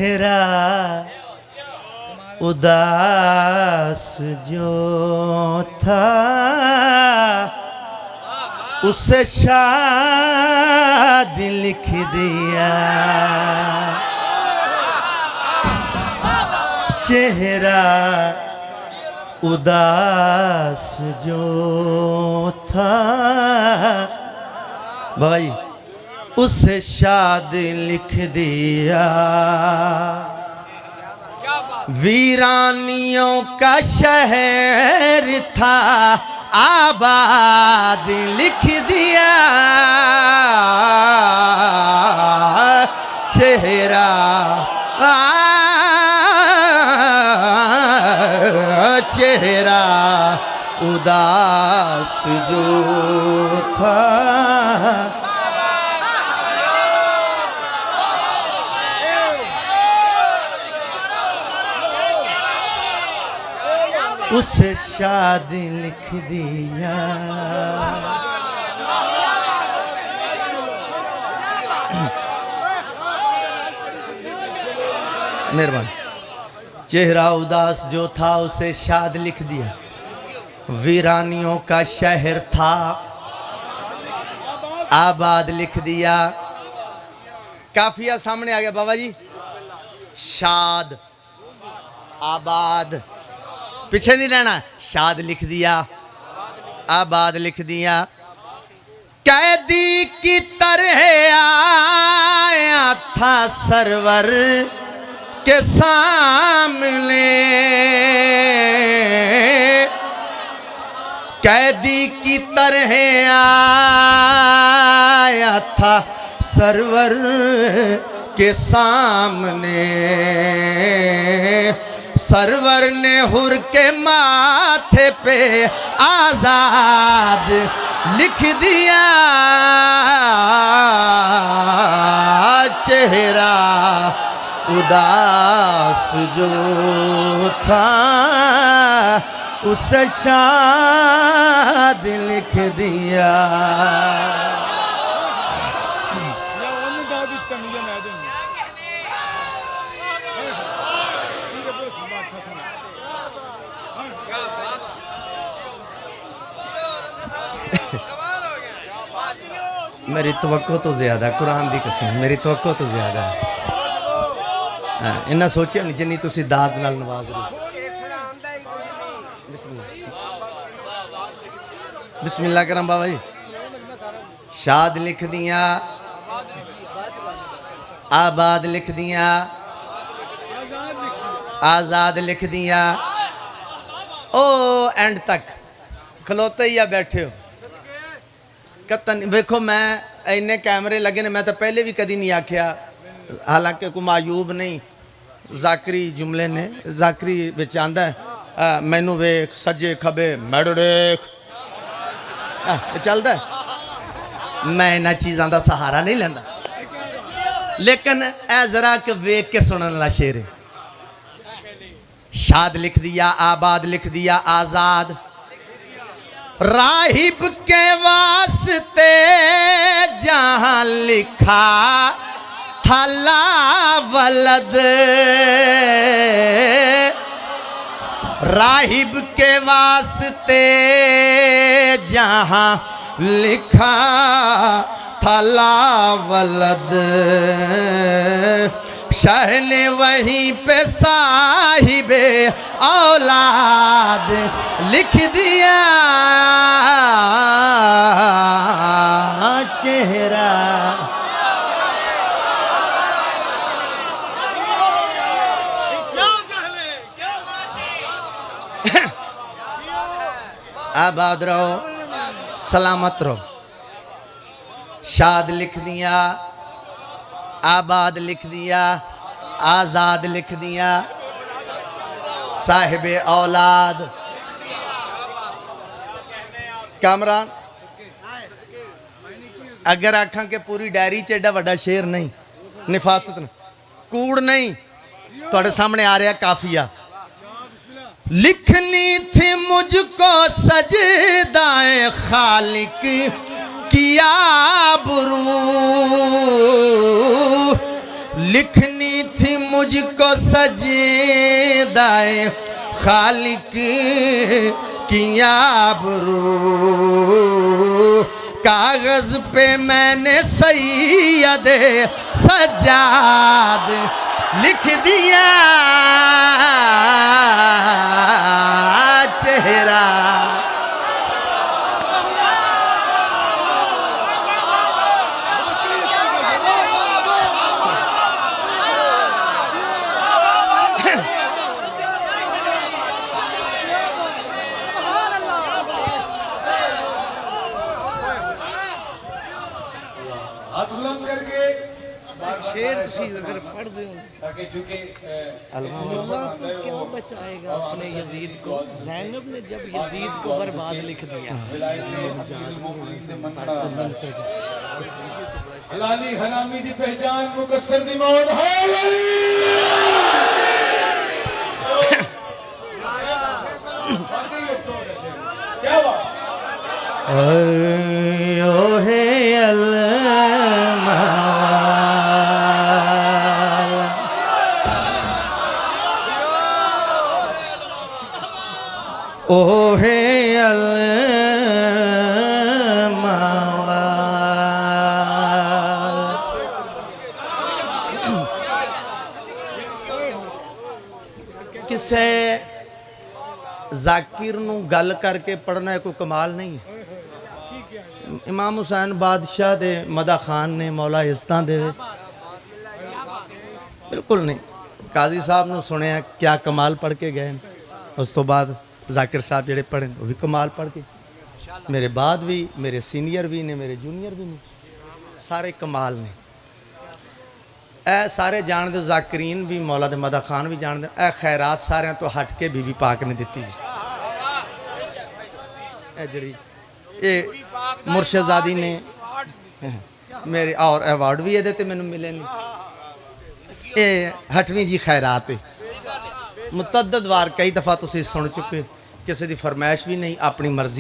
मेरा उदास जो था उसे शादी लिख दिया। चेहरा उदास जो था बाबा जी उसे शादी लिख दिया। वीरानियों का शहर था आबाद लिख दिया। चेहरा चेहरा उदास जो था उसे शादी लिख दिया। मेहरबानी। चेहरा उदास जो था उसे शाद लिख दिया। वीरानियों का शहर था आबाद लिख दिया। काफिया सामने आ गया बाबा जी। शाद आबाद पीछे नहीं रहना। शाद लिख दिया आबाद लिख दिया। कैदी की तरह आया था सरवर के सामने। कैदी की तरह आया था सरवर के सामने। सरवर ने हुर के माथे पे आजाद लिख दिया। चेहरा उदास जो था उसे शाद लिख दिया। मेरी तवक्को तो ज़्यादा कुरान दी कसम मेरी तवक्को तो ज़्यादा है। इन्ना सोचा नहीं जिन्नी तुसी दाद नाल नवाज रहे। बिस्मिल्लाह करम बाबा जी। शाद लिख दिया आबाद लिख दिया आजाद लिख दिया। ओ एंड तक खलोते ही या बैठे हो कतन देखो। मैं इन्ने कैमरे लगे ने मैं तो पहले भी कभी नहीं आख्या। हालांकि को मायूब नहीं जाकरी जुमले ने जाकरी बिच आंदा है मैनू वेख सज्जे खबे मैडो देख चलता है। मैं इन्होंने चीज़ों का सहारा नहीं लेंदा। लेकिन ए जरा के वेख के सुनने वाला शेर है। शाद लिख दिया आबाद लिख दिया आजाद। राहिब के वास्ते जहां लिखा था लावलद। राहिब के वास्ते जहां लिखा था लावलद। शाह ने वहीं पे साहिबे औलाद लिख दिया। चेहरा आबाद रहो सलामत रहो। शाद लिख दिया आबाद लिख दिया आजाद लिख दिया। साहिबे औलाद कामरान अगर आखा के पूरी डायरी च एडा वड्डा शेर नहीं निफासत कूड़ नहीं थोड़े सामने आ रहा काफिया। लिखनी थी मुझको सजदाए खालिक किया बुरू। लिखनी थी मुझको सजदाए खालिक किया आबरू, कागज पे मैंने सैयद सज्जाद लिख दिया चेहरा। शेर अगर पढ़ दो अल्लाह तो क्या बचाएगा अपने यजीद को। ज़ैनब ने जब यजीद को बर्बाद लिख दिया। हलाली हरामी दी पहचान मुकस्सर दी मौत है। क्या बात ओहे ओहे किसे जाकिर नू गल करके पढ़ना कोई कमाल नहीं। इमाम हुसैन बादशाह दे मदा खान ने मौला इज्जतां दे बिल्कुल नहीं। काजी साहब नू सुनिया क्या कमाल पढ़ के गए। उस तो बाद जाकिर साहब जेडे पढ़े वो भी कमाल पढ़ के, मेरे बाद भी मेरे सीनियर भी ने मेरे जूनियर भी ने, सारे कमाल ने। ए सारे जान दे, जाकिरीन भी मौला दे मदा खान भी जान दे। ए खैरात सारे तो हट के बीबी पाक ने दी। जी ये मुर्शदादी ने मेरे और अवार्ड भी ये मैनू मिले नहीं। ये 8वीं जी खैरात है। मुतअद्दिद वार कई दफ़ा तुसीं सुन चुके, किसी की फरमाइश भी नहीं, अपनी मर्जी